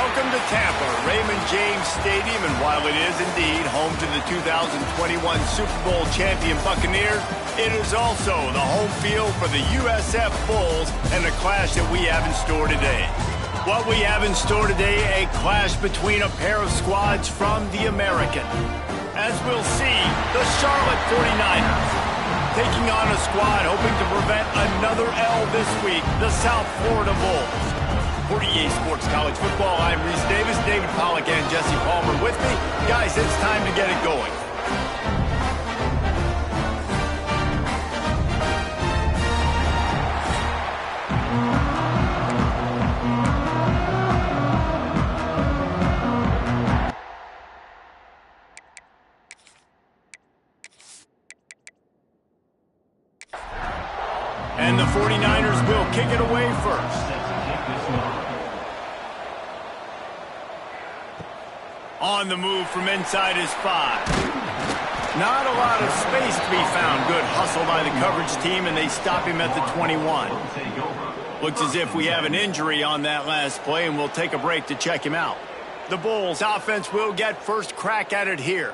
Welcome to Tampa, Raymond James Stadium, and while it is indeed home to the 2021 Super Bowl champion Buccaneers, it is also the home field for the USF Bulls and the clash that we have in store today. What we have in store today, a clash between a pair of squads from the American. As we'll see, the Charlotte 49ers taking on a squad hoping to prevent another L this week, the South Florida Bulls. For EA Sports College Football, I'm Reese Davis, David Pollack, and Jesse Palmer with me. Guys, it's time to get it going. And the 49ers will kick it away first. On the move from inside his 5. Not a lot of space to be found. Good hustle by the coverage team, and they stop him at the 21. Looks as if we have an injury on that last play, and we'll take a break to check him out. The Bulls offense will get first crack at it here.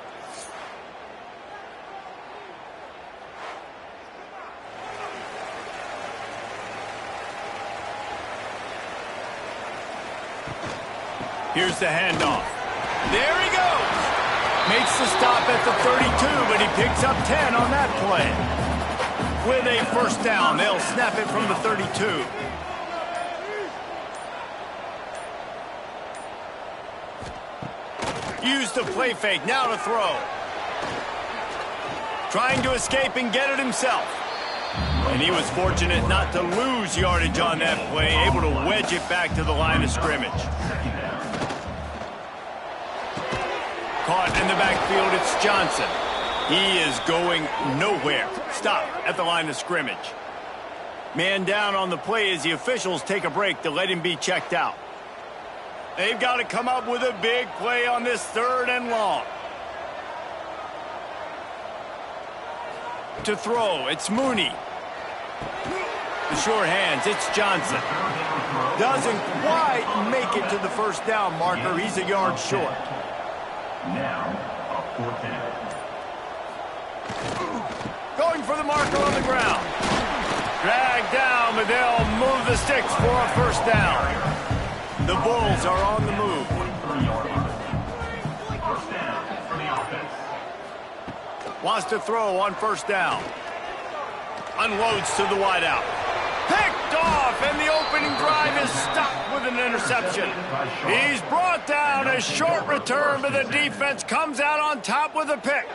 Here's the handoff. There he goes. Makes the stop at the 32, but he picks up 10 on that play. With a first down, they'll snap it from the 32. Use the play fake, now to throw. Trying to escape and get it himself. And he was fortunate not to lose yardage on that play, able to wedge it back to the line of scrimmage. Caught in the backfield, it's Johnson. He is going nowhere. Stop at the line of scrimmage. Man down on the play as the officials take a break to let him be checked out. They've got to come up with a big play on this 3rd and long. To throw, it's Mooney. The short hands, it's Johnson. Doesn't quite make it to the first down marker. He's a yard short. Now, a 4th down. Going for the marker on the ground. Dragged down, but they'll move the sticks for a first down. The Bulls are on the move. First down for the offense. Wants to throw on first down. Unloads to the wideout. Picked off, and the opening drive is stopped with an interception. He's brought down, a short return, but the defense comes out on top with a pick.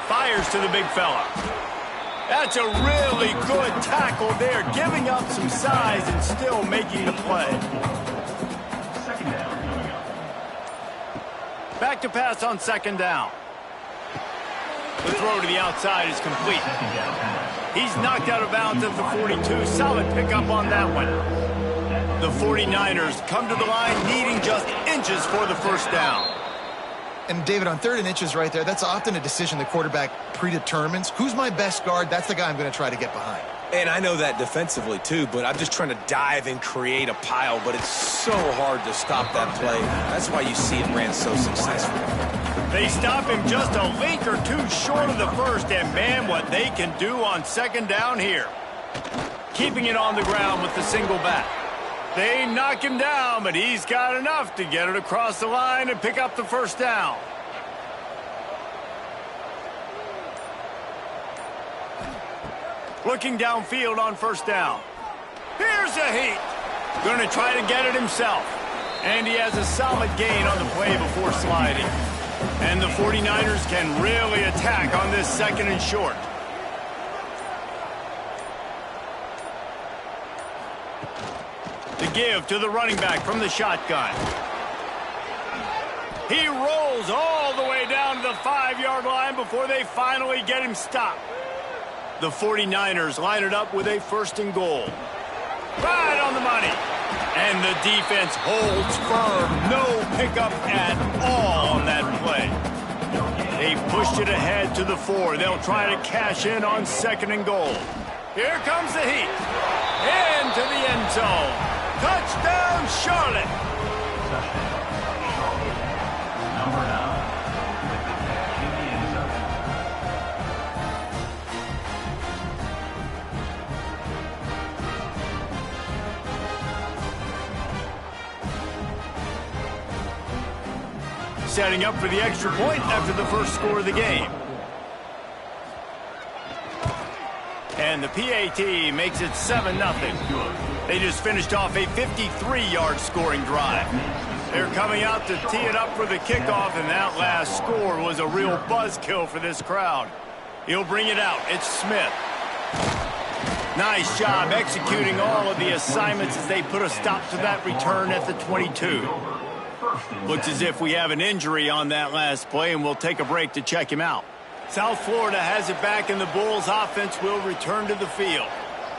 Fires to the big fella. That's a really good tackle there, giving up some size and still making the play. Second down coming up. Back to pass on second down. The throw to the outside is complete. He's knocked out of bounds at the 42. Solid pickup on that one. The 49ers come to the line needing just inches for the first down. And, David, on 3rd and inches right there, that's often a decision the quarterback predetermines. Who's my best guard? That's the guy I'm going to try to get behind. And I know that defensively, too, but I'm just trying to dive and create a pile, but it's so hard to stop that play. That's why you see it ran so successful. They stop him just a link or two short of the first, and, man, what they can do on second down here. Keeping it on the ground with the single back. They knock him down, but he's got enough to get it across the line and pick up the first down. Looking downfield on first down. Here's a heat. Going to try to get it himself. And he has a solid gain on the play before sliding. And the 49ers can really attack on this 2nd and short. The give to the running back from the shotgun. He rolls all the way down to the 5-yard line before they finally get him stopped. The 49ers line it up with a 1st and goal. Right on the money. And the defense holds firm. No pickup at all on that play. They pushed it ahead to the 4. They'll try to cash in on 2nd and goal. Here comes the heat. Into the end zone. Touchdown, Charlotte. Number 9. With the catch in the end zone. Setting up for the extra point after the first score of the game. And the PAT makes it 7-0. They just finished off a 53-yard scoring drive. They're coming out to tee it up for the kickoff, and that last score was a real buzzkill for this crowd. He'll bring it out. It's Smith. Nice job executing all of the assignments as they put a stop to that return at the 22. Looks as if we have an injury on that last play, and we'll take a break to check him out. South Florida has it back, and the Bulls offense will return to the field.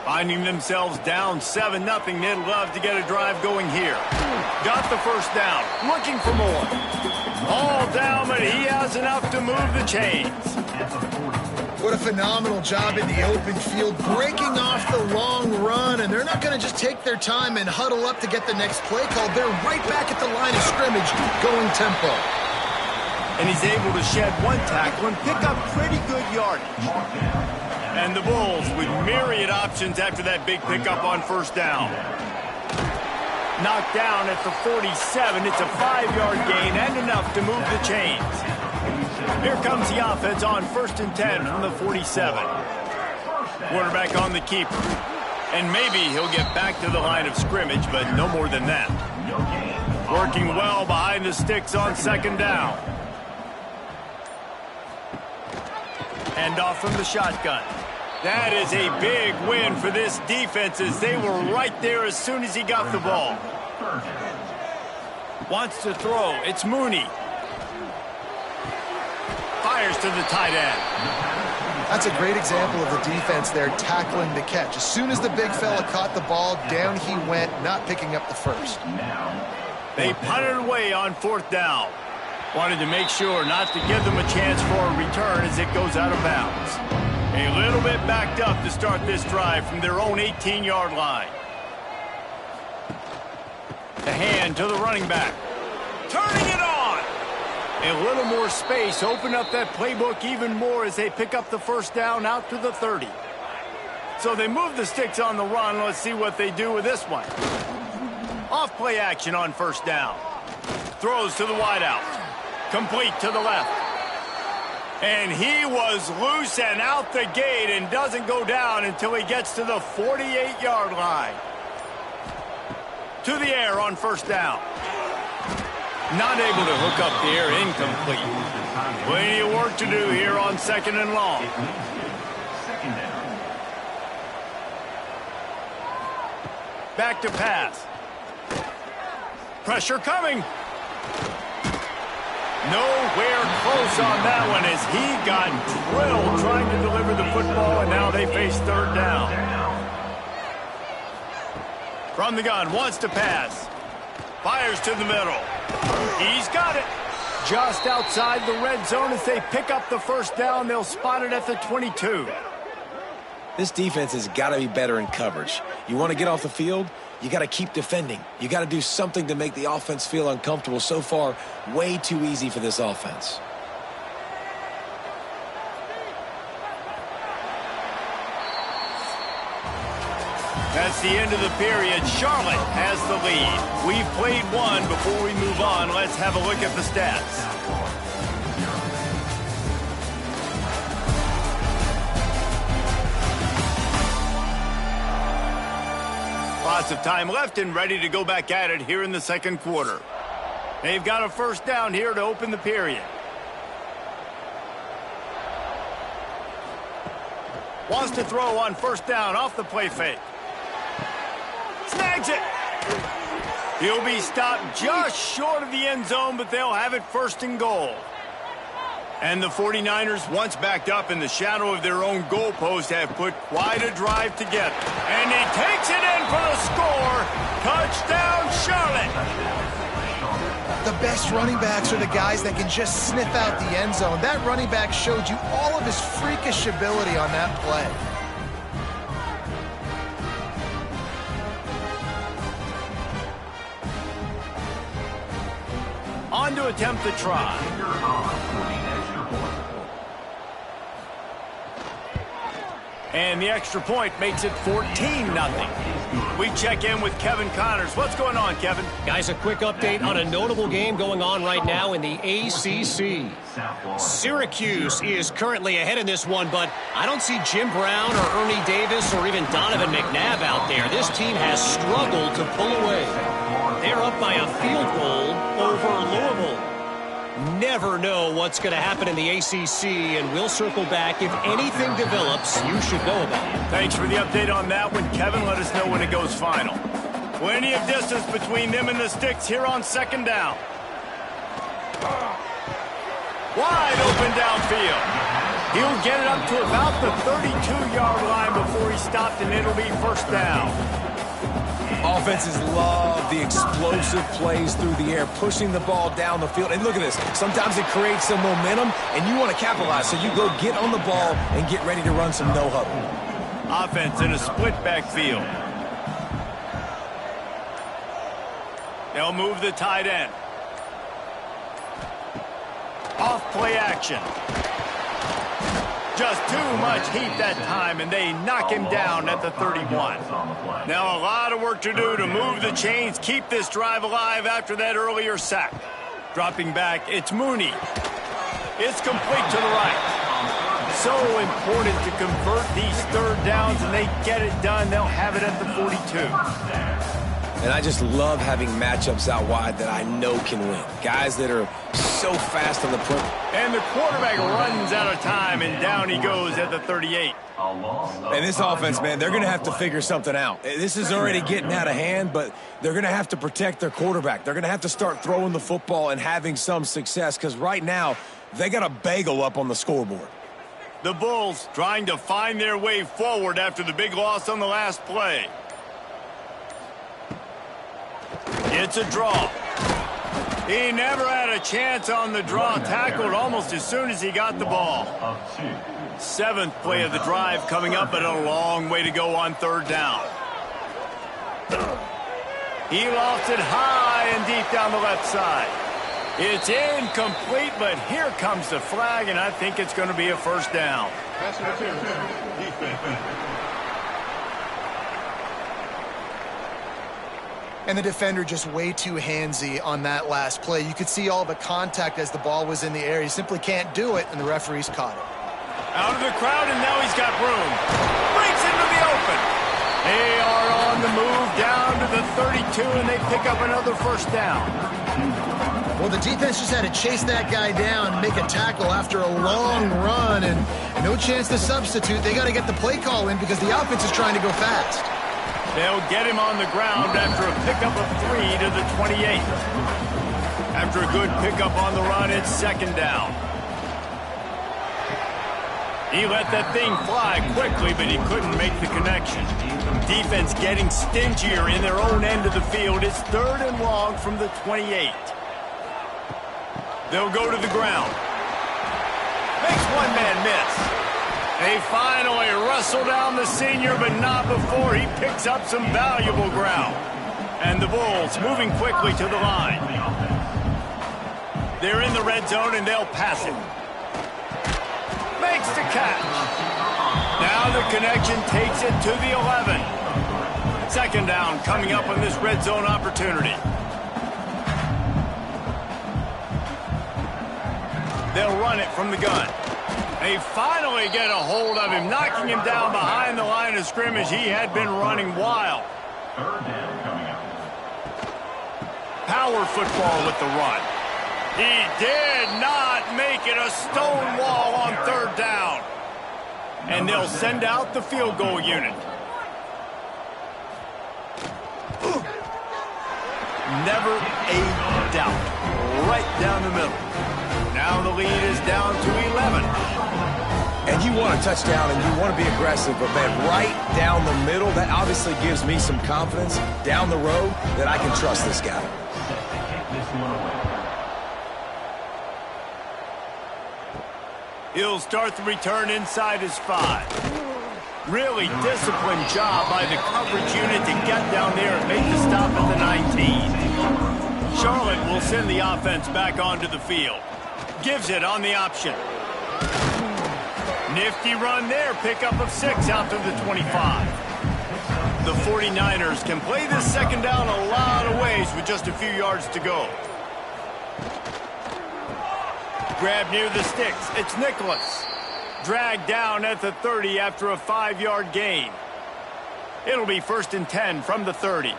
Finding themselves down 7-0, they'd love to get a drive going here. Got the first down, looking for more. All down, but he has enough to move the chains. What a phenomenal job in the open field, breaking off the long run, and they're not going to just take their time and huddle up to get the next play called. They're right back at the line of scrimmage, going tempo. And he's able to shed one tackle and pick up pretty good yardage. And the Bulls with myriad options after that big pickup on 1st down. Knocked down at the 47. It's a 5-yard gain and enough to move the chains. Here comes the offense on 1st and 10 from the 47. Quarterback on the keeper. And maybe he'll get back to the line of scrimmage, but no more than that. Working well behind the sticks on 2nd down. Hand off from the shotgun. That is a big win for this defense as they were right there as soon as he got the ball. Wants to throw. It's Mooney. Fires to the tight end. That's a great example of the defense there tackling the catch. As soon as the big fella caught the ball, down he went, not picking up the first. They punted away on 4th down. Wanted to make sure not to give them a chance for a return as it goes out of bounds. A little bit backed up to start this drive from their own 18-yard line. The hand to the running back. Turning it on! A little more space, open up that playbook even more as they pick up the 1st down out to the 30. So they move the sticks on the run. Let's see what they do with this one. Off play action on 1st down. Throws to the wideout. Complete to the left. And he was loose and out the gate and doesn't go down until he gets to the 48-yard line. To the air on 1st down. Not able to hook up the air, incomplete. Plenty of work to do here on 2nd and long. Back to pass. Pressure coming. Nowhere close on that one as he got drilled trying to deliver the football, and now they face 3rd down. From the gun, wants to pass. Fires to the middle. He's got it. Just outside the red zone as they pick up the 1st down. They'll spot it at the 22. This defense has got to be better in coverage. You want to get off the field, you got to keep defending. You got to do something to make the offense feel uncomfortable. So far, way too easy for this offense. That's the end of the period. Charlotte has the lead. We've played one. Before we move on, let's have a look at the stats. Lots of time left and ready to go back at it here in the 2nd quarter. They've got a 1st down here to open the period. Wants to throw on 1st down off the play fake. Snags it. He'll be stopped just short of the end zone, but they'll have it first and goal. And the 49ers, once backed up in the shadow of their own goalpost, have put quite a drive together. And he takes it in for the score. Touchdown, Charlotte. The best running backs are the guys that can just sniff out the end zone. That running back showed you all of his freakish ability on that play. On to attempt the try. And the extra point makes it 14-0. We check in with Kevin Connors. What's going on, Kevin? Guys, a quick update on a notable game going on right now in the ACC. Syracuse is currently ahead in this one, but I don't see Jim Brown or Ernie Davis or even Donovan McNabb out there. This team has struggled to pull away. They're up by a field goal over Louisville. Never know what's going to happen in the ACC, and we'll circle back. If anything develops, you should know about it. Thanks for the update on that one, Kevin. Let us know when it goes final. Plenty of distance between them and the sticks here on second down. Wide open downfield. He'll get it up to about the 32-yard line before he stopped, and it'll be first down. Offenses love the explosive plays through the air, pushing the ball down the field. And look at this. Sometimes it creates some momentum, and you want to capitalize. So you go get on the ball and get ready to run some no-huddle. Offense in a split backfield. They'll move the tight end. Off play action. Just too much heat that time, and they knock him down at the 31. Now a lot of work to do to move the chains, keep this drive alive after that earlier sack. Dropping back, it's Mooney. It's complete to the right. So important to convert these third downs, and they get it done. They'll have it at the 42. And I just love having matchups out wide that I know can win. Guys that are so fast on the perimeter. And the quarterback runs out of time, and down he goes at the 38. And this offense, man, they're going to have to figure something out. This is already getting out of hand, but they're going to have to protect their quarterback. They're going to have to start throwing the football and having some success, because right now they got a bagel up on the scoreboard. The Bulls trying to find their way forward after the big loss on the last play. It's a draw. He never had a chance on the draw. Tackled almost as soon as he got the ball. Seventh play of the drive coming up, but a long way to go on third down. He lofts it high and deep down the left side. It's incomplete, but here comes the flag, and I think it's going to be a first down. And the defender just way too handsy on that last play. You could see all the contact as the ball was in the air. He simply can't do it, and the referee's caught it. Out of the crowd, and now he's got room. Breaks into the open. They are on the move down to the 32, and they pick up another first down. Well, the defense just had to chase that guy down and make a tackle after a long run, and no chance to substitute. They got to get the play call in because the offense is trying to go fast. They'll get him on the ground after a pickup of 3 to the 28. After a good pickup on the run, it's second down. He let that thing fly quickly, but he couldn't make the connection. Defense getting stingier in their own end of the field. It's third and long from the 28. They'll go to the ground. Makes one man miss. They finally wrestle down the senior, but not before he picks up some valuable ground. And the Bulls moving quickly to the line. They're in the red zone, and they'll pass it. Makes the catch. Now the connection takes it to the 11. Second down coming up on this red zone opportunity. They'll run it from the gun. They finally get a hold of him, knocking him down behind the line of scrimmage. He had been running wild. Power football with the run. He did not make it a stone wall on third down. And they'll send out the field goal unit. Never a doubt. Right down the middle. Now the lead is down to 11. And you want a touchdown and you want to be aggressive, but man, right down the middle, that obviously gives me some confidence down the road that I can trust this guy. He'll start the return inside his 5. Really disciplined job by the coverage unit to get down there and make the stop at the 19. Charlotte will send the offense back onto the field. Gives it on the option. Nifty run there, pickup of 6 out to the 25. The 49ers can play this second down a lot of ways with just a few yards to go. Grab near the sticks. It's Nicholas. Dragged down at the 30 after a 5-yard gain. It'll be 1st and 10 from the 30.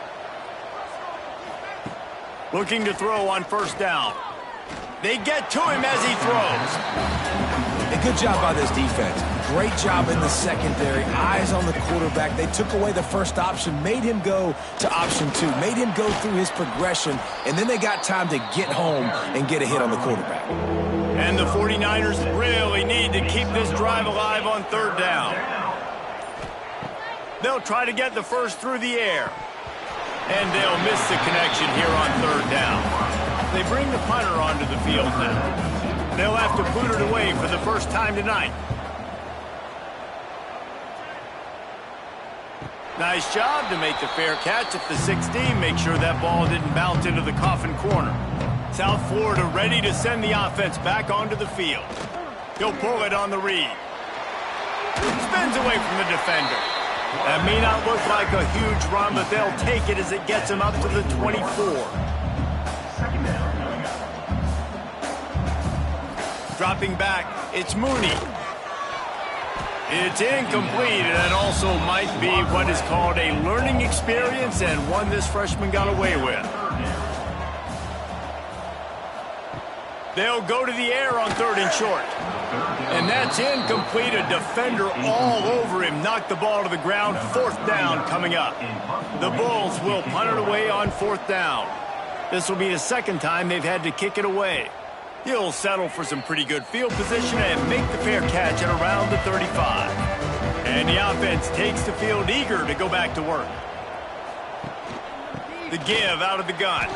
Looking to throw on 1st down. They get to him as he throws. A good job by this defense. Great job in the secondary. Eyes on the quarterback. They took away the first option, made him go to option 2, made him go through his progression, and then they got time to get home and get a hit on the quarterback. And the 49ers really need to keep this drive alive on 3rd down. They'll try to get the first through the air. And they'll miss the connection here on 3rd down. They bring the punter onto the field now. They'll have to boot it away for the first time tonight. Nice job to make the fair catch at the 16. Make sure that ball didn't bounce into the coffin corner. South Florida ready to send the offense back onto the field. He'll pull it on the read. Spins away from the defender. That may not look like a huge run, but they'll take it as it gets him up to the 24. Dropping back, it's Mooney. It's incomplete, and it also might be what is called a learning experience and one this freshman got away with. They'll go to the air on 3rd and short. And that's incomplete. A defender all over him. Knocked the ball to the ground. 4th down coming up. The Bulls will punt it away on 4th down. This will be the 2nd time they've had to kick it away. He'll settle for some pretty good field position and make the fair catch at around the 35. And the offense takes the field eager to go back to work. The give out of the gun.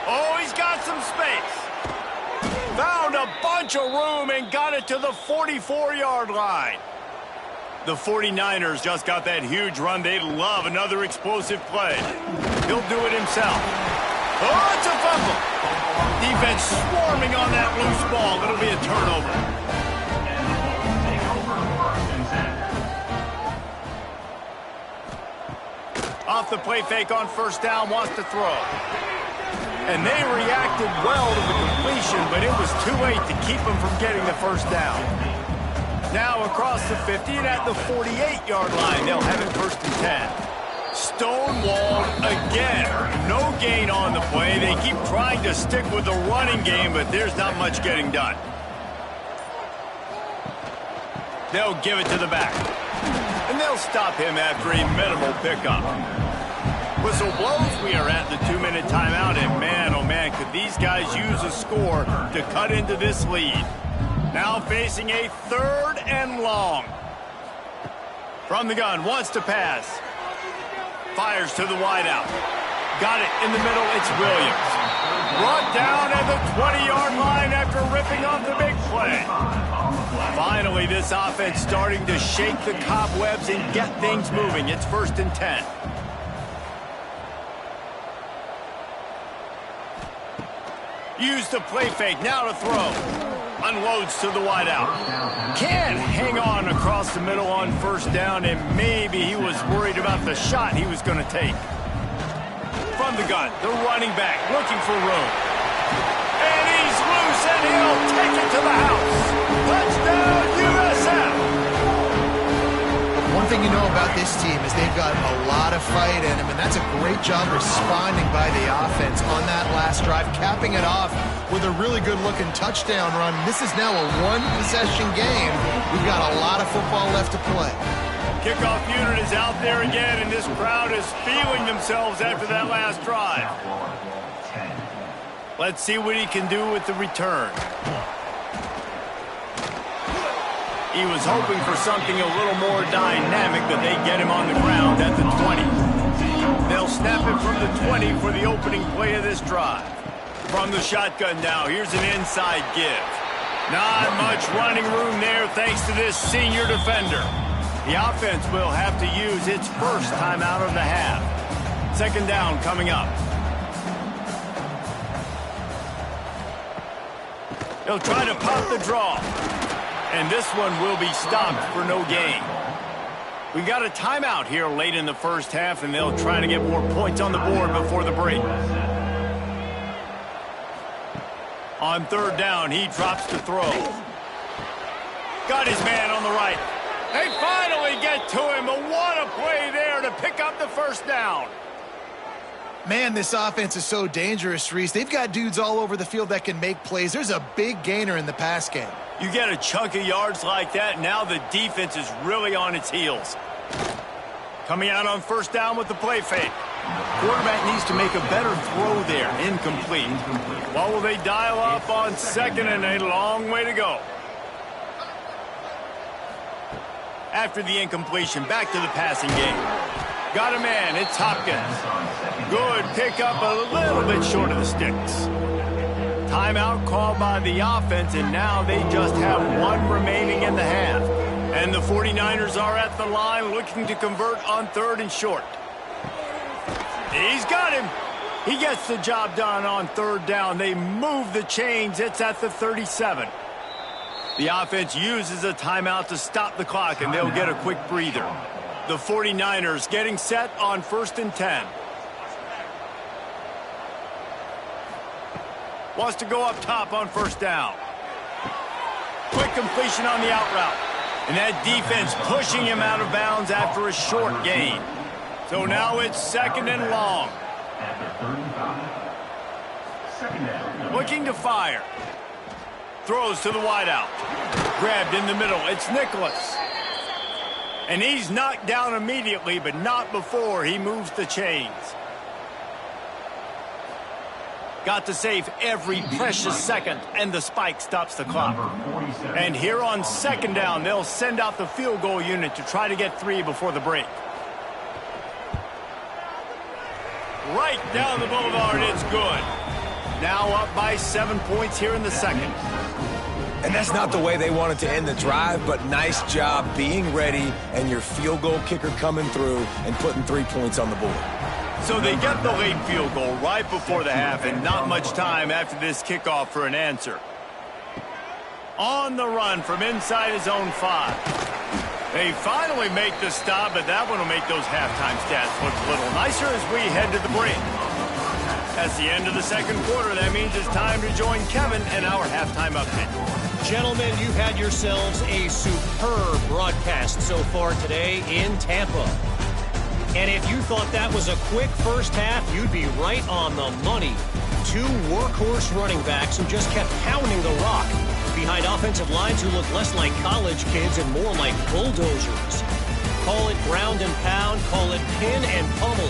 Oh, he's got some space. Found a bunch of room and got it to the 44-yard line. The 49ers just got that huge run. They'd love another explosive play. He'll do it himself. Oh, it's a fumble. Defense swarming on that loose ball. It'll be a turnover. Off the play fake on 1st down, wants to throw. And they reacted well to the completion, but it was too late to keep them from getting the 1st down. Now across the 50 and at the 48-yard line, they'll have it 1st and 10. Stonewalled again. No gain on the play. They keep trying to stick with the running game, but there's not much getting done. They'll give it to the back. And they'll stop him after a minimal pickup. Whistle blows. We are at the 2-minute timeout, and man, oh man, could these guys use a score to cut into this lead. Now facing a 3rd and long. From the gun, wants to pass. Fires to the wideout. Got it in the middle, it's Williams. Brought down at the 20-yard line after ripping off the big play. Finally, this offense starting to shake the cobwebs and get things moving. It's 1st and 10. Use the play fake, now to throw. Unloads to the wideout. Can't hang on across the middle on 1st down, and maybe he was worried about the shot he was going to take. From the gun, the running back looking for room. And he's loose, and he'll take it to the house. Touchdown, USF! One thing you know about this team is they've got a lot of fight in them, and that's a great job responding by the offense on that last drive, capping it off with a really good-looking touchdown run. This is now a one-possession game. We've got a lot of football left to play. Kickoff unit is out there again, and this crowd is feeling themselves after that last drive. Let's see what he can do with the return. He was hoping for something a little more dynamic, but they get him on the ground at the 20. They'll snap it from the 20 for the opening play of this drive. From the shotgun now, here's an inside give. Not much running room there thanks to this senior defender. The offense will have to use its first timeout of the half. Second down coming up. He'll try to pop the draw. And this one will be stopped for no gain. We got a timeout here late in the first half, and they'll try to get more points on the board before the break. On third down, he drops to throw. Got his man on the right. They finally get to him, but what a play there to pick up the first down. Man, this offense is so dangerous, Reese. They've got dudes all over the field that can make plays. There's a big gainer in the pass game. You get a chunk of yards like that, now the defense is really on its heels. Coming out on first down with the play fake. Quarterback needs to make a better throw there. Incomplete. What will they dial up on second, and a long way to go? After the incompletion, back to the passing game. Got a man, it's Hopkins. Good pickup, a little bit short of the sticks. Timeout called by the offense, and now they just have one remaining in the half. And the 49ers are at the line looking to convert on third and short. He's got him. He gets the job done on third down. They move the chains. It's at the 37. The offense uses a timeout to stop the clock, and they'll get a quick breather. The 49ers getting set on 1st and 10. Wants to go up top on first down. Quick completion on the out route. And that defense pushing him out of bounds after a short gain. So now it's second and long. Looking to fire. Throws to the wideout. Grabbed in the middle. It's Nicholas. And he's knocked down immediately, but not before he moves the chains. Got to save every precious second, and the spike stops the clock. And here on second down, they'll send out the field goal unit to try to get 3 before the break. Right down the boulevard, it's good. Now up by 7 points here in the second. And that's not the way they wanted to end the drive, but nice job being ready and your field goal kicker coming through and putting 3 points on the board. So they get the late field goal right before the half, and not much time after this kickoff for an answer. On the run from inside his own 5. They finally make the stop, but that one will make those halftime stats look a little nicer as we head to the break. That's the end of the second quarter. That means it's time to join Kevin and our halftime update. Gentlemen, you've had yourselves a superb broadcast so far today in Tampa. And if you thought that was a quick first half, you'd be right on the money. 2 workhorse running backs who just kept pounding the rock behind offensive lines who look less like college kids and more like bulldozers. Call it ground and pound, call it pin and pummel.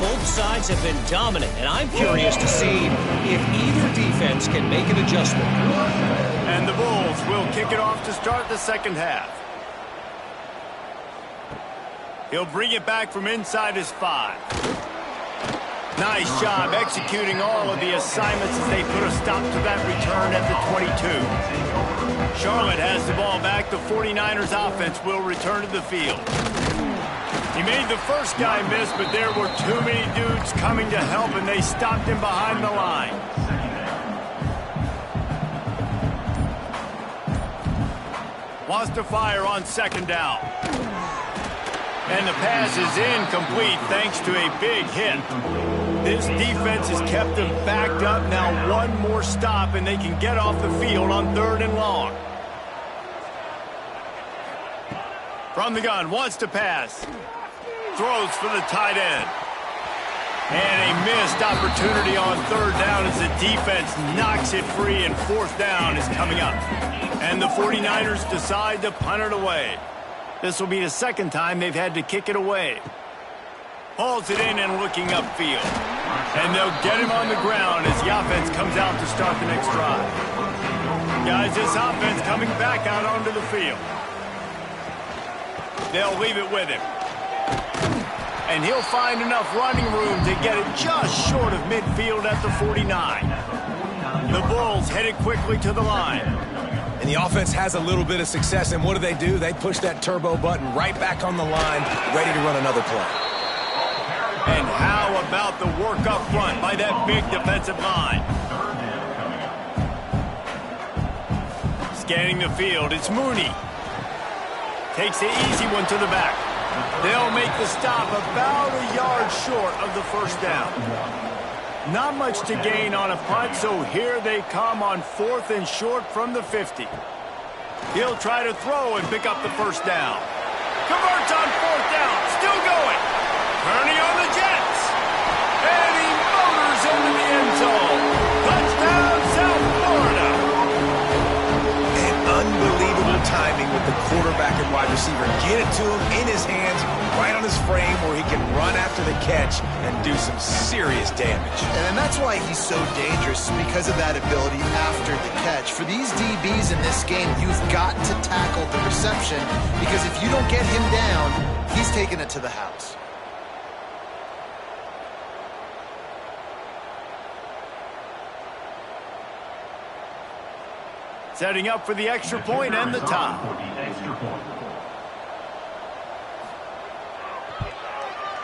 Both sides have been dominant, and I'm curious to see if either defense can make an adjustment. And the Bulls will kick it off to start the second half. He'll bring it back from inside his 5. Nice job executing all of the assignments as they put a stop to that return at the 22. Charlotte has the ball back. The 49ers offense will return to the field. He made the first guy miss, but there were too many dudes coming to help, and they stopped him behind the line. Wants to fire on second down. And the pass is incomplete thanks to a big hit. This defense has kept them backed up. Now one more stop, and they can get off the field on third and long. From the gun, wants to pass. Throws for the tight end. And a missed opportunity on third down as the defense knocks it free, and fourth down is coming up. And the 49ers decide to punt it away. This will be the second time they've had to kick it away. Hauls it in and looking upfield. And they'll get him on the ground as the offense comes out to start the next drive. Guys, this offense coming back out onto the field. They'll leave it with him. And he'll find enough running room to get it just short of midfield at the 49. The Bulls headed quickly to the line. And the offense has a little bit of success, and what do? They push that turbo button right back on the line, ready to run another play. And how about the work up front by that big defensive line? Scanning the field, it's Mooney. Takes the easy one to the back. They'll make the stop about a yard short of the first down. Not much to gain on a punt, so here they come on 4th and short from the 50. He'll try to throw and pick up the first down. Converts on 4th down, still going. Turning on the Jets. And he motors into the end zone. Touchdown, South Florida. And unbelievable timing with the quarterback and wide receiver. Get it to him in his hands, right on his frame where he can run after the catch and do some serious damage. And that's why he's so dangerous, because of that ability after the catch. For these DBs in this game, you've got to tackle the reception, because if you don't get him down, he's taking it to the house. Setting up for the extra point and the tie.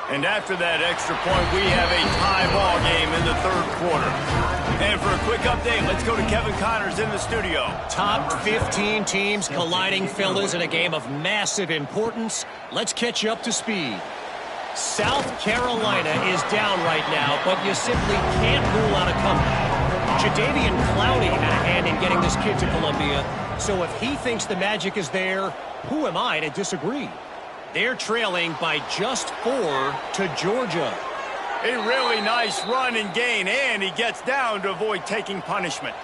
And after that extra point, we have a tie ball game in the 3rd quarter. And for a quick update, let's go to Kevin Connors in the studio. Top 15 teams colliding, fellas, in a game of massive importance. Let's catch you up to speed. South Carolina is down right now, but you simply can't rule out a comeback. Jadeveon Clowney had a hand in getting this kid to Columbia, so if he thinks the magic is there, who am I to disagree? They're trailing by just 4 to Georgia. A really nice run and gain, and he gets down to avoid taking punishment.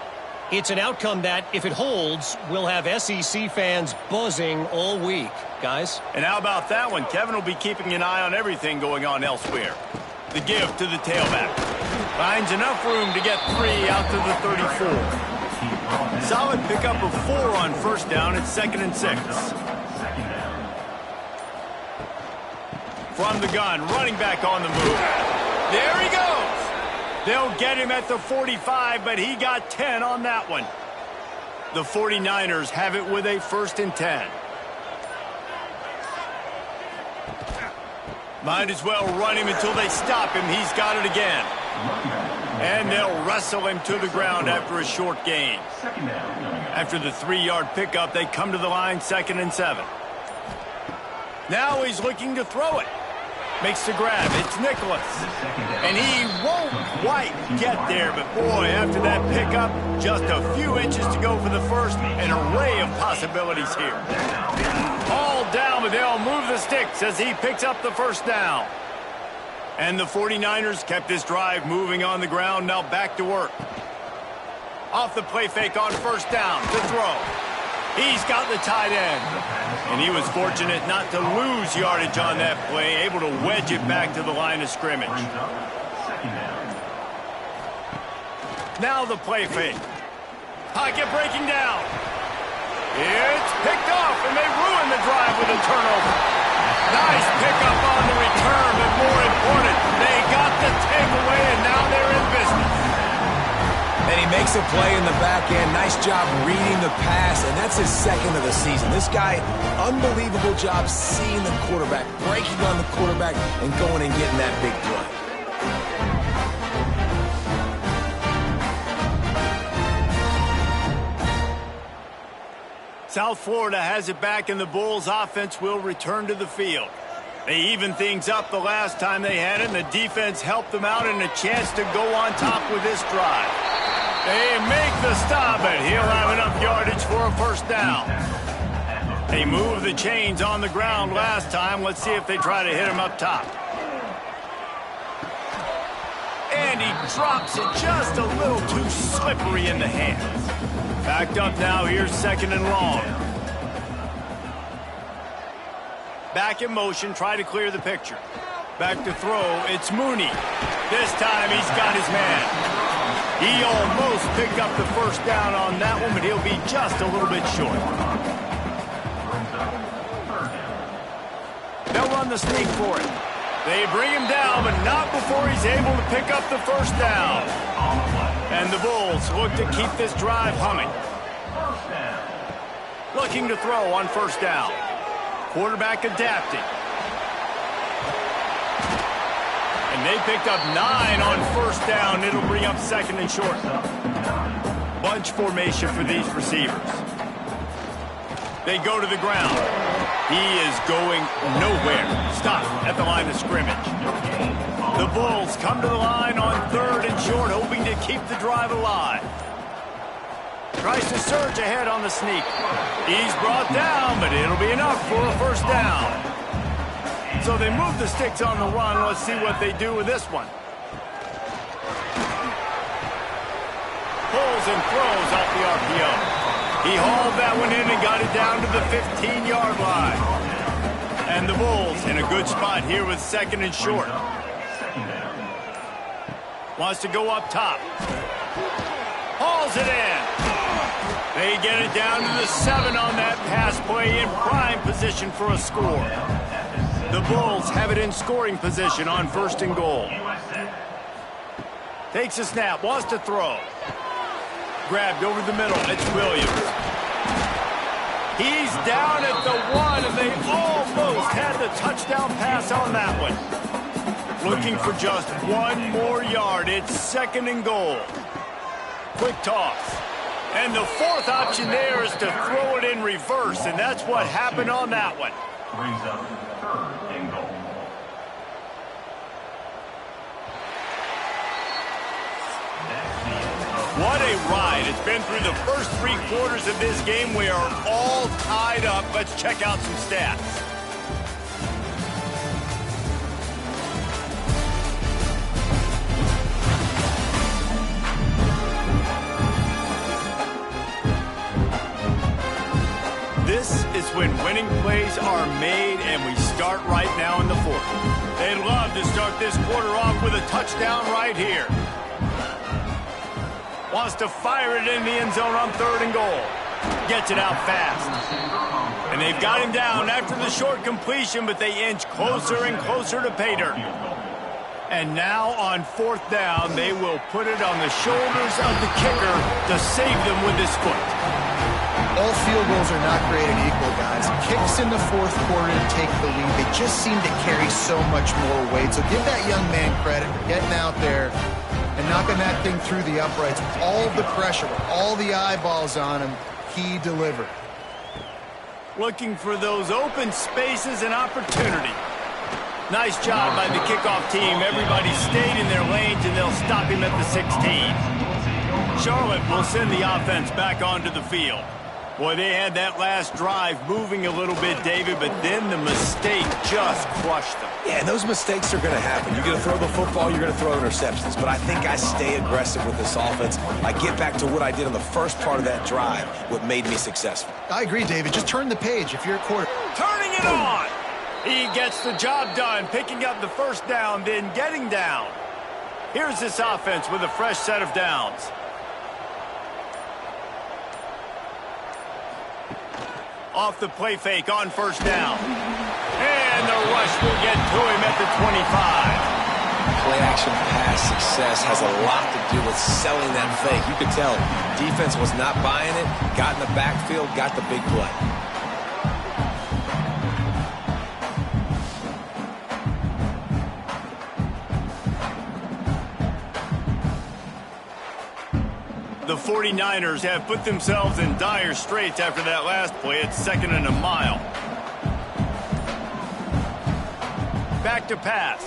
It's an outcome that, if it holds, will have SEC fans buzzing all week, guys. And how about that one? Kevin will be keeping an eye on everything going on elsewhere. The give to the tailback. Finds enough room to get 3 out to the 34. Solid pickup of 4 on first down. It's 2nd and 6. From the gun, running back on the move. There he goes. They'll get him at the 45, but he got 10 on that one. The 49ers have it with a 1st and 10. Might as well run him until they stop him. He's got it again. And they'll wrestle him to the ground after a short gain. After the 3-yard pickup, they come to the line, 2nd and 7. Now he's looking to throw it. Makes the grab. It's Nicholas. And he won't quite get there, but boy, after that pickup, just a few inches to go for the first. An array of possibilities here. All down, but they'll move the sticks as he picks up the first down. And the 49ers kept this drive moving on the ground. Now back to work. Off the play fake on first down to throw. He's got the tight end. And he was fortunate not to lose yardage on that play, able to wedge it back to the line of scrimmage. Now the play fake. Pocket breaking down. It's picked off, and they ruin the drive with a turnover. Nice pickup on the return, but more important, they got the takeaway, and now they're in business. And he makes a play in the back end. Nice job reading the pass, and that's his 2nd of the season. This guy, unbelievable job seeing the quarterback, breaking on the quarterback, and going and getting that big play. South Florida has it back, and the Bulls offense will return to the field. They evened things up the last time they had it, and the defense helped them out, and a chance to go on top with this drive. They make the stop, but he'll have enough yardage for a first down. They moved the chains on the ground last time. Let's see if they try to hit him up top. And he drops it just a little too slippery in the hands. Backed up now, here's 2nd and long. Back in motion, try to clear the picture. Back to throw, it's Mooney. This time he's got his man. He almost picked up the first down on that one, but he'll be just a little bit short. They'll run the sneak for it. They bring him down, but not before he's able to pick up the first down. And the Bulls look to keep this drive humming. Looking to throw on first down. Quarterback adapting. And they picked up 9 on first down. It'll bring up second and short. Bunch formation for these receivers. They go to the ground. He is going nowhere. Stop at the line of scrimmage. The Bulls come to the line on third and short, hoping to keep the drive alive. Tries to surge ahead on the sneak. He's brought down, but it'll be enough for a first down. So they move the sticks on the run. Let's see what they do with this one. Pulls and throws off the RPO. He hauled that one in and got it down to the 15-yard line. And the Bulls in a good spot here with second and short. Wants to go up top. Hauls it in. They get it down to the 7 on that pass play, in prime position for a score. The Bulls have it in scoring position on first and goal. Takes a snap, wants to throw. Grabbed over the middle, it's Williams. He's down at the 1, and they almost had the touchdown pass on that one. Looking for just 1 more yard. It's second and goal. Quick toss. And the fourth option there is to throw it in reverse, and that's what happened on that one. Brings up third and goal. What a ride. It's been through the first 3 quarters of this game. We are all tied up. Let's check out some stats. This is when winning plays are made, and we start right now in the 4th. They'd love to start this quarter off with a touchdown right here. Wants to fire it in the end zone on third and goal. Gets it out fast. And they've got him down after the short completion, but they inch closer and closer to pay dirt. And now on fourth down, they will put it on the shoulders of the kicker to save them with his foot. All field goals are not created equal, guys. Kicks in the 4th quarter to take the lead. They just seem to carry so much more weight. So give that young man credit for getting out there and knocking that thing through the uprights with all the pressure, with all the eyeballs on him. He delivered. Looking for those open spaces and opportunity. Nice job by the kickoff team. Everybody stayed in their lanes, and they'll stop him at the 16. Charlotte will send the offense back onto the field. Boy, they had that last drive moving a little bit, David, but then the mistake just crushed them. Yeah, and those mistakes are going to happen. You're going to throw the football, you're going to throw interceptions. But I think I stay aggressive with this offense. I get back to what I did in the first part of that drive, what made me successful. I agree, David. Just turn the page if you're a quarterback. Turning it on! He gets the job done, picking up the first down, then getting down. Here's this offense with a fresh set of downs. Off the play fake on first down. And the rush will get to him at the 25. Play action pass success has a lot to do with selling that fake. You could tell defense was not buying it, got in the backfield, got the big play. The 49ers have put themselves in dire straits after that last play. It's second and a mile. Back to pass.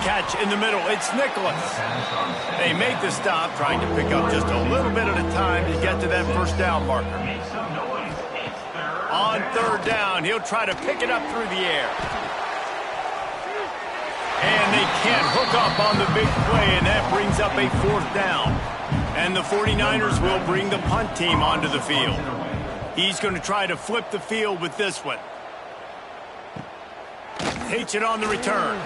Catch in the middle. It's Nicholas. They make the stop, trying to pick up just a little bit at a time to get to that first down marker. On third down, he'll try to pick it up through the air. And they can't hook up on the big play, and that brings up a fourth down. And the 49ers will bring the punt team onto the field. He's going to try to flip the field with this one. Takes it on the return.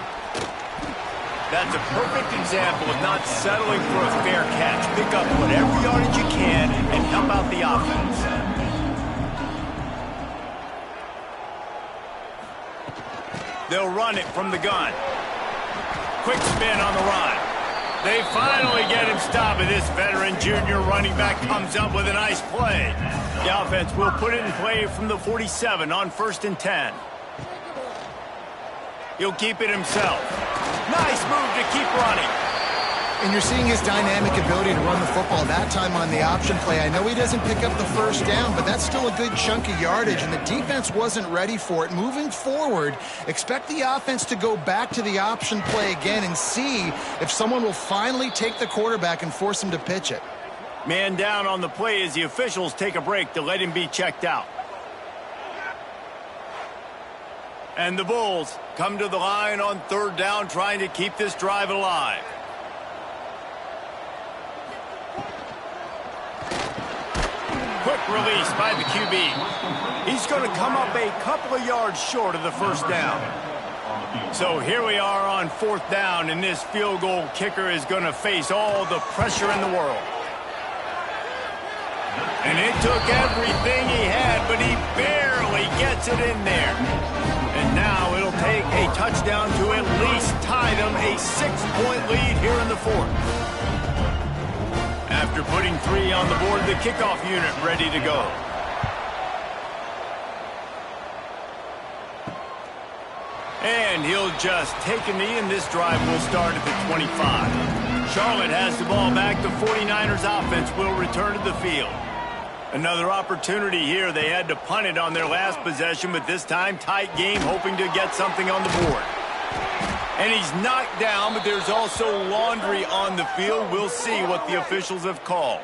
That's a perfect example of not settling for a fair catch. Pick up whatever yardage you can and help out the offense. They'll run it from the gun. Quick spin on the run. They finally get him stopped, and this veteran junior running back comes up with a nice play. The offense will put it in play from the 47 on 1st and 10. He'll keep it himself. Nice move to keep running. And you're seeing his dynamic ability to run the football, that time on the option play. I know he doesn't pick up the first down, but that's still a good chunk of yardage, and the defense wasn't ready for it. Moving forward, expect the offense to go back to the option play again and see if someone will finally take the quarterback and force him to pitch it. Man down on the play as the officials take a break to let him be checked out. And the Bulls come to the line on 3rd down, trying to keep this drive alive. Quick release by the QB. He's going to come up a couple of yards short of the first down. So here we are on 4th down, and this field goal kicker is going to face all the pressure in the world. And it took everything he had, but he barely gets it in there. And now it'll take a touchdown to at least tie them a 6-point lead here in the 4th. After putting 3 on the board, the kickoff unit ready to go. And he'll just take a knee, and this drive will start at the 25. Charlotte has the ball back. The 49ers offense will return to the field. Another opportunity here. They had to punt it on their last possession, but this time tight game, hoping to get something on the board. And he's knocked down, but there's also laundry on the field. We'll see what the officials have called.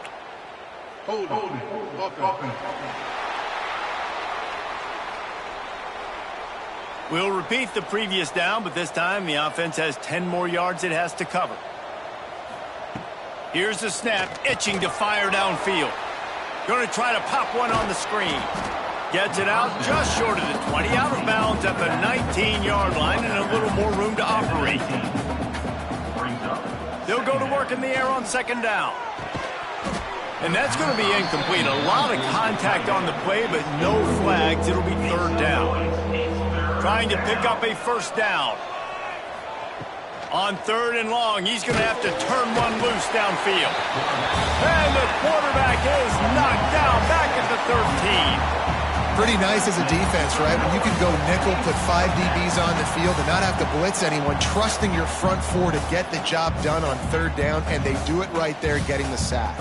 We'll repeat the previous down, but this time the offense has 10 more yards it has to cover. Here's the snap, itching to fire downfield. Going to try to pop one on the screen. Gets it out just short of the 20, out of bounds at the 19-yard line, and a little more room to operate. They'll go to work in the air on 2nd down. And that's going to be incomplete. A lot of contact on the play, but no flags. It'll be 3rd down. Trying to pick up a 1st down. On 3rd and long, he's going to have to turn one loose downfield. And the quarterback is knocked down back at the 13. Pretty nice as a defense, right? When you can go nickel, put 5 DBs on the field and not have to blitz anyone, trusting your front 4 to get the job done on 3rd down, and they do it right there, getting the sack.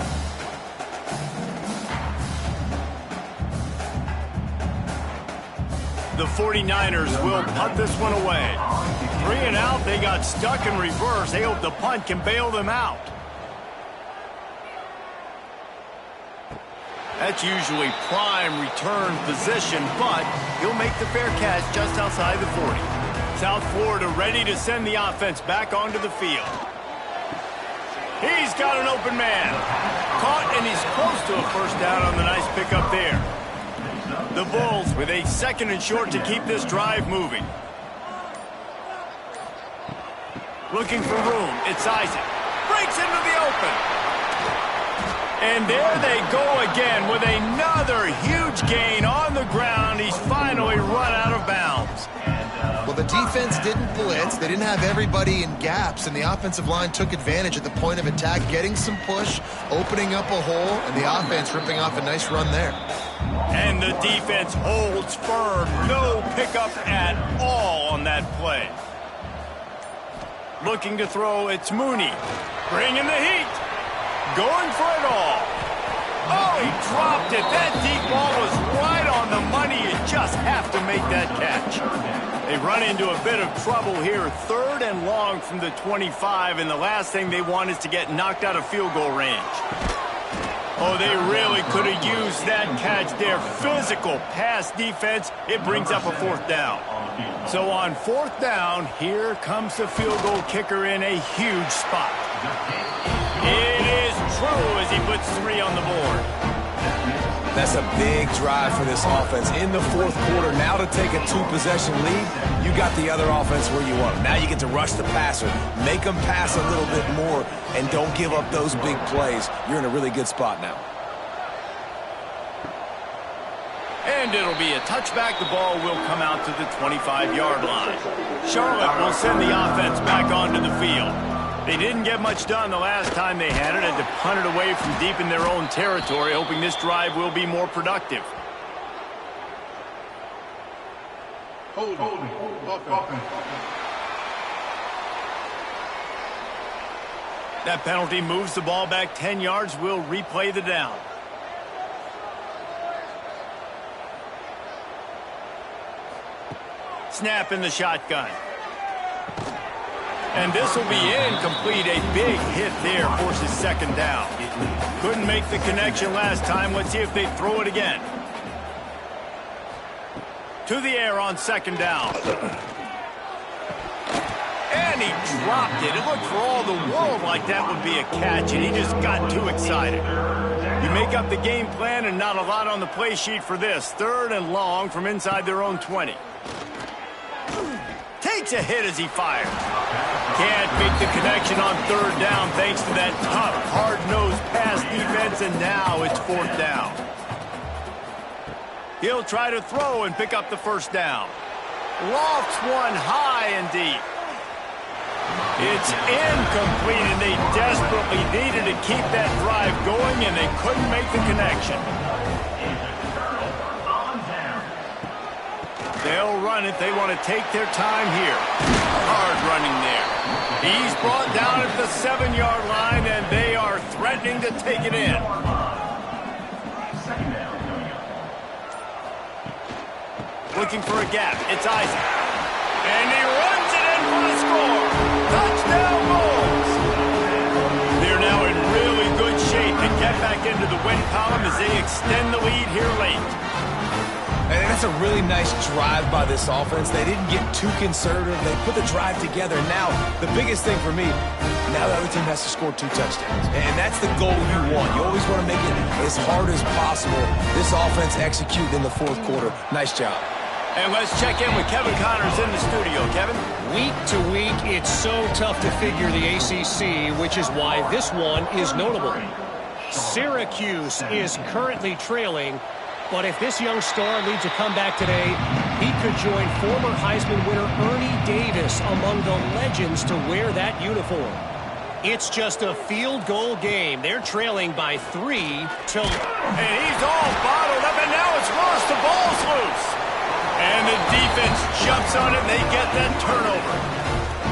The 49ers will punt this one away. 3 and out, they got stuck in reverse. They hope the punt can bail them out. That's usually prime return position, but he'll make the fair catch just outside the 40. South Florida ready to send the offense back onto the field. He's got an open man. Caught, and he's close to a 1st down on the nice pickup there. The Bulls with a 2nd and short to keep this drive moving. Looking for room. It's Isaac. Breaks into the open. And there they go again with another huge gain on the ground. He's finally run out of bounds. Well, the defense didn't blitz. They didn't have everybody in gaps, and the offensive line took advantage at the point of attack, getting some push, opening up a hole, and the offense ripping off a nice run there. And the defense holds firm. No pickup at all on that play. Looking to throw, it's Mooney. Bringing the heat. Going for it all. Oh, he dropped it. That deep ball was right on the money. You just have to make that catch. They run into a bit of trouble here. 3rd and long from the 25, and the last thing they want is to get knocked out of field goal range. Oh, they really could have used that catch there. Physical pass defense. It brings up a 4th down. So on 4th down, here comes the field goal kicker in a huge spot. It is true as he puts 3 on the board. That's a big drive for this offense in the fourth quarter. Now to take a 2-possession lead, you got the other offense where you want them. Now you get to rush the passer, make them pass a little bit more, and don't give up those big plays. You're in a really good spot now. And it'll be a touchback. The ball will come out to the 25-yard line. Charlotte will send the offense back onto the field. They didn't get much done the last time they had it. Had to punt it away from deep in their own territory, hoping this drive will be more productive. That penalty moves the ball back 10 yards. We'll replay the down. Snap in the shotgun. And this will be incomplete. A big hit there forces second down. Couldn't make the connection last time. Let's see if they throw it again. To the air on second down. And he dropped it. It looked for all the world like that would be a catch, and he just got too excited. You make up the game plan, and not a lot on the play sheet for this. 3rd and long from inside their own 20. Takes a hit as he fires. Can't make the connection on 3rd down thanks to that tough, hard-nosed pass defense, and now it's 4th down. He'll try to throw and pick up the first down. Lofts one high and deep. It's incomplete, and they desperately needed to keep that drive going, and they couldn't make the connection. They'll run it. They want to take their time here. Hard running there. He's brought down at the 7-yard line, and they are threatening to take it in. Looking for a gap. It's Isaac. And he runs it in for the score. Touchdown Bulls. They're now in really good shape to get back into the win column as they extend the lead here late. And that's a really nice drive by this offense. They didn't get too conservative. They put the drive together. Now, the biggest thing for me, now the other team has to score 2 touchdowns. And that's the goal you want. You always want to make it as hard as possible. This offense executed in the fourth quarter. Nice job. And let's check in with Kevin Connors in the studio. Kevin? Week to week, it's so tough to figure the ACC, which is why this one is notable. Syracuse is currently trailing, but if this young star leads a comeback today, he could join former Heisman winner Ernie Davis among the legends to wear that uniform. It's just a field goal game. They're trailing by 3 to... And he's all bottled up, and now it's worse. The ball's loose. And the defense jumps on it, and they get that turnover.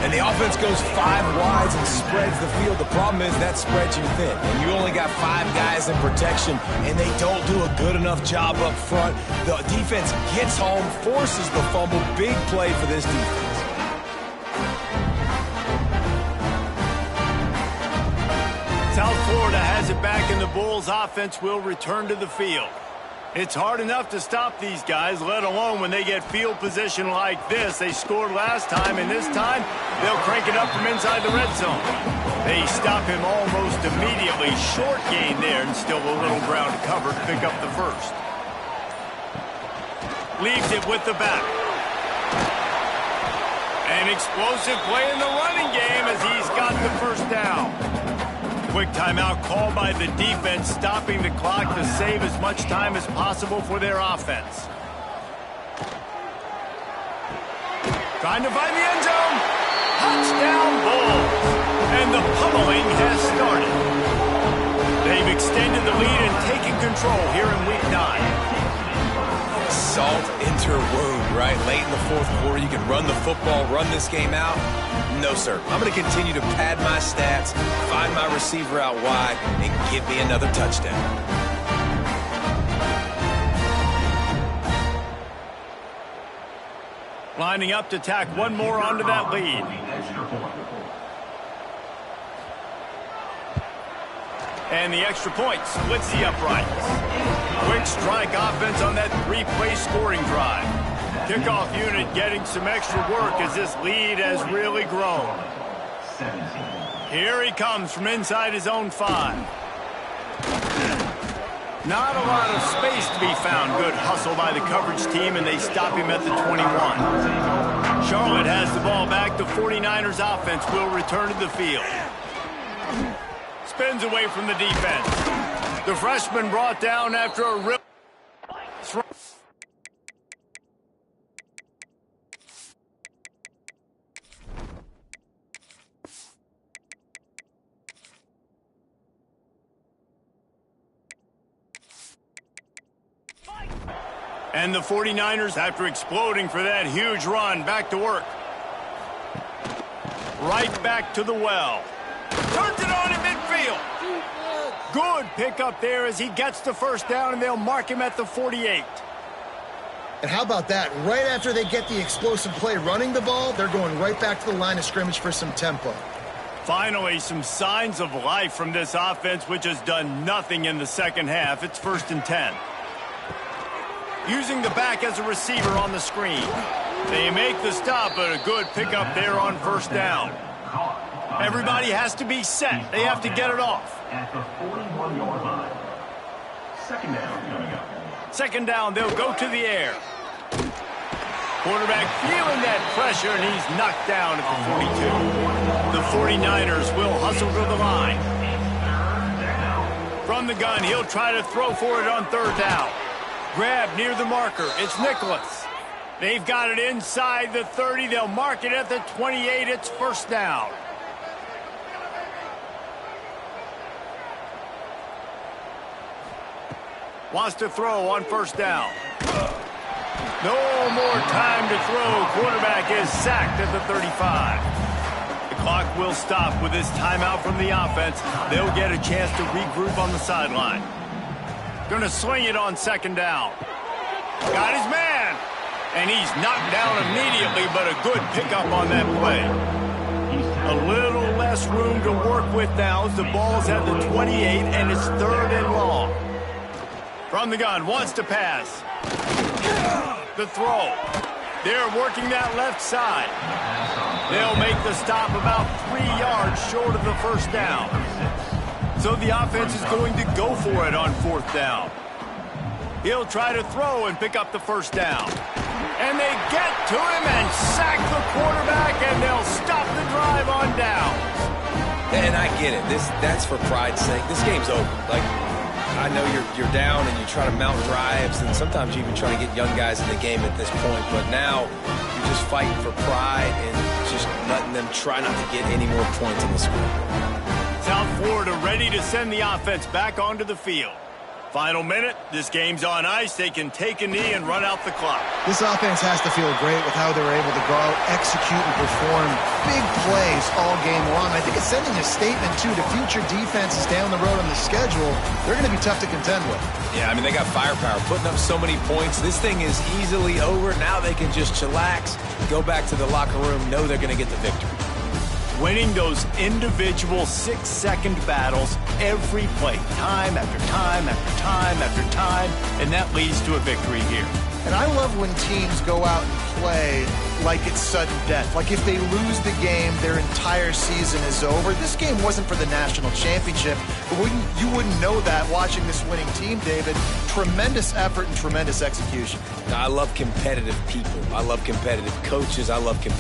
And the offense goes 5 wides and spreads the field. The problem is that spreads you thin. And you only got 5 guys in protection, and they don't do a good enough job up front. The defense gets home, forces the fumble. Big play for this defense. South Florida has it back, and the Bulls offense will return to the field. It's hard enough to stop these guys, let alone when they get field position like this. They scored last time, and this time they'll crank it up from inside the red zone. They stop him almost immediately. Short gain there, and still a little ground to cover to pick up the first. Leaves it with the back. An explosive play in the running game as he's got the first down. Quick timeout called by the defense, stopping the clock to save as much time as possible for their offense. Trying to find the end zone. Touchdown Bulls. And the pummeling has started. They've extended the lead and taken control here in Week 9. Salt into wound, right? Late in the fourth quarter, you can run the football, run this game out. No, sir. I'm going to continue to pad my stats, find my receiver out wide, and give me another touchdown. Lining up to tack one more onto that lead. And the extra point splits the uprights. Quick strike offense on that 3-play scoring drive. Kickoff unit getting some extra work as this lead has really grown. Here he comes from inside his own 5. Not a lot of space to be found. Good hustle by the coverage team, and they stop him at the 21. Charlotte has the ball back. The 49ers offense will return to the field. Spins away from the defense. The freshman brought down after a rip. And the 49ers, after exploding for that huge run, back to work. Right back to the well. Turns it on in midfield. Good pickup there as he gets the first down, and they'll mark him at the 48. And how about that? Right after they get the explosive play running the ball, they're going right back to the line of scrimmage for some tempo. Finally, some signs of life from this offense, which has done nothing in the second half. It's 1st and 10. Using the back as a receiver on the screen. They make the stop, but a good pickup there on 1st down. Everybody has to be set. They have to get it off. At the 41-yard line. 2nd down coming up. 2nd down, they'll go to the air. Quarterback feeling that pressure, and he's knocked down at the 42. The 49ers will hustle to the line. From the gun, he'll try to throw for it on 3rd down. Grab near the marker. It's Nicholas. They've got it inside the 30. They'll mark it at the 28. It's 1st down. Wants to throw on 1st down. No more time to throw. Quarterback is sacked at the 35. The clock will stop with this timeout from the offense. They'll get a chance to regroup on the sideline. Going to swing it on 2nd down. Got his man. And he's knocked down immediately, but a good pickup on that play. A little less room to work with now as the ball's at the 28, and it's 3rd and long. From the gun, wants to pass. The throw. They're working that left side. They'll make the stop about 3 yards short of the 1st down. So the offense is going to go for it on 4th down. He'll try to throw and pick up the 1st down. And they get to him and sack the quarterback, and they'll stop the drive on down. And I get it. That's for pride's sake. This game's over. Like, I know you're down and you try to mount drives, and sometimes you even try to get young guys in the game at this point. But now you're just fighting for pride and just letting them try not to get any more points on the scoreboard. South Florida ready to send the offense back onto the field. Final minute. This game's on ice. They can take a knee and run out the clock. This offense has to feel great with how they're able to go out, execute, and perform big plays all game long. I think it's sending a statement, too, to future defenses down the road on the schedule. They're going to be tough to contend with. Yeah, I mean, they got firepower, putting up so many points. This thing is easily over. Now they can just chillax, go back to the locker room, know they're going to get the victory. Winning those individual 6-second battles every play, time after time after time after time, and that leads to a victory here. And I love when teams go out and play like it's sudden death. Like if they lose the game, their entire season is over. This game wasn't for the national championship, but you wouldn't know that watching this winning team, David. Tremendous effort and tremendous execution. I love competitive people. I love competitive coaches. I love competitive